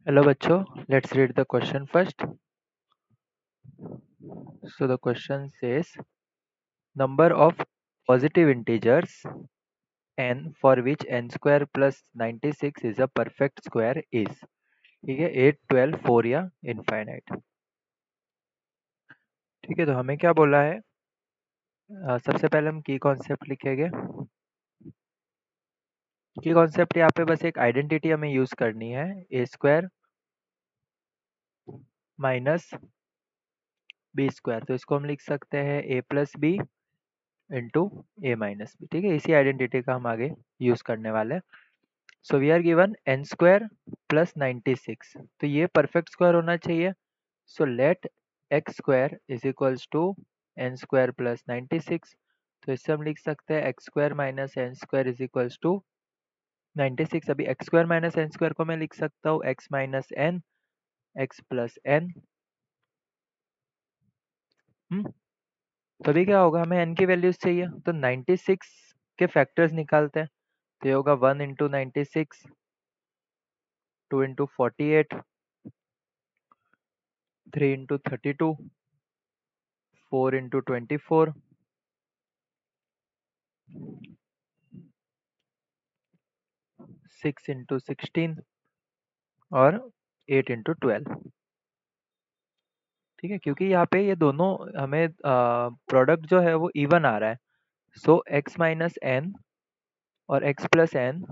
Hello बच्चों, let's read the question first. So the question says number of positive integers n for which n square plus 96 is a perfect square is. ठीक है, 8, 12, 4 या infinite. ठीक है, तो हमें क्या बोला है? सबसे पहले हम की कॉन्सेप्ट लिखेंगे. की कॉन्सेप्ट यहाँ पे बस एक आइडेंटिटी हमें यूज करनी है, ए स्क्वायर माइनस बी स्क्वायर. तो इसको हम लिख सकते हैं ए प्लस बी इंटू ए माइनस बी. ठीक है, इसी आइडेंटिटी का हम आगे यूज करने वाले हैं. So we are given n square plus 96, तो ये परफेक्ट स्क्वायर होना चाहिए. So let x square is equals to n square plus 96. तो इससे हम लिख सकते हैं x square minus n square is equals to 96. अभी x square minus n square को मैं लिख सकता हूँ x minus n, x plus n. तो अभी क्या होगा, हमें एन की वैल्यूज चाहिए, तो 96 के फैक्टर्स निकालते हैं. तो ये होगा 1 into 96, 2 into 48, 3 into 32, 4 into 24, 6 into 16 और 8 इंटू 12. ठीक है, क्योंकि यहाँ पे ये दोनों हमें प्रोडक्ट जो है वो इवन आ रहा है. सो x माइनस एन और x plus n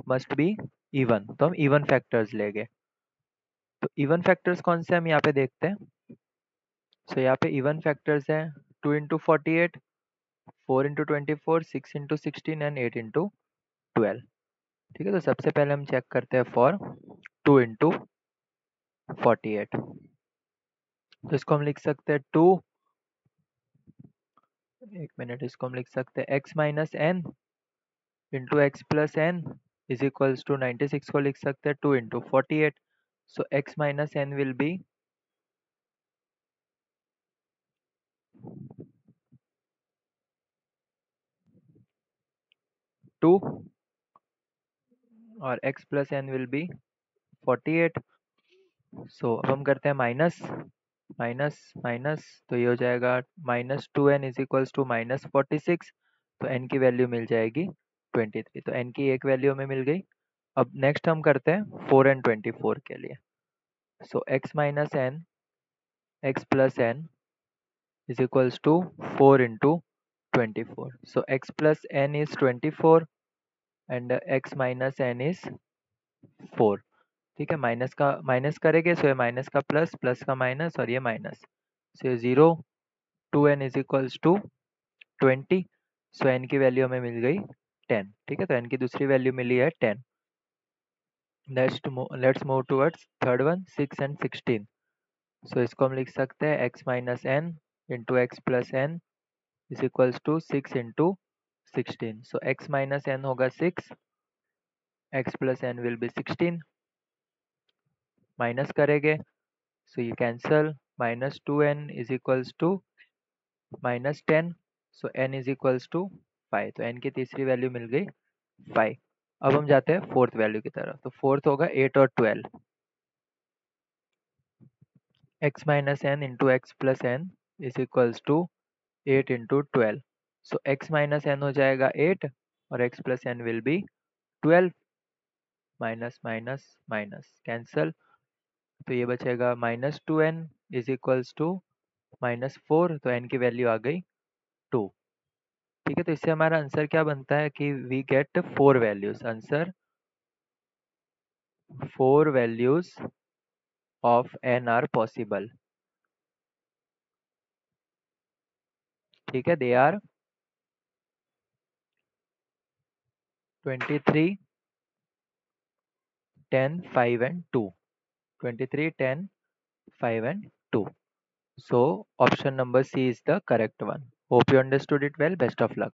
must be even, तो हम इवन फैक्टर्स लेंगे. तो इवन फैक्टर्स कौन से हम यहाँ पे देखते हैं. सो यहाँ पे इवन फैक्टर्स हैं 2 into 48, 4 into 24, 6 into 16 and 8 into 12. ठीक है, तो सबसे पहले हम चेक करते हैं फॉर 2 इंटू 48. तो इसको हम लिख सकते हैं 2, एक मिनट, इसको हम लिख सकते हैं x minus n into x plus n is equals to 96 को लिख सकते हैं 2 into 48. So x minus n will be 2 और x plus n will be 48. So अब हम करते हैं माइनस माइनस माइनस, तो ये हो जाएगा minus 2n is equals to minus 46. तो n की वैल्यू मिल जाएगी 23. तो n की एक वैल्यू हमें मिल गई. अब नेक्स्ट हम करते हैं 4 एंड 24 के लिए. So x minus n, x plus n is equals to 4 into 24. So x plus n is 24 and x minus n is 4. ठीक है, माइनस का माइनस करेंगे, सो ये माइनस का प्लस, प्लस का माइनस और ये माइनस. सो ये 0, 2n is equals to 20. So n की वैल्यू हमें मिल गई 10. ठीक है, तो n की दूसरी वैल्यू मिली है 10. Let's move towards third one, 6 and 16. So इसको हम लिख सकते हैं x minus n into x plus n is equals to 6 into 16. So x minus n होगा 6, x plus n will be 16. Minus करेंगे, सो ये cancel. Minus 2n is equals to minus 10. So n is equals to 5. तो n की तीसरी value मिल गई 5. अब हम जाते हैं फोर्थ वैल्यू की तरफ. तो फोर्थ होगा 8 और 12. x minus n into x plus n is equals to 8 into 12. So x minus n हो जाएगा 8 और x plus n will be 12. Minus minus minus cancel. तो ये बचेगा minus 2n is equals to minus 4. तो n की value आ गई 2. ठीक है, तो इससे हमारा आंसर क्या बनता है कि we get 4 values. Answer 4 values of n are possible. ठीक है, they are 23, 10, 5 and 2. 23, 10, 5 and 2. So option number C is the correct one. Hope you understood it well. Best of luck.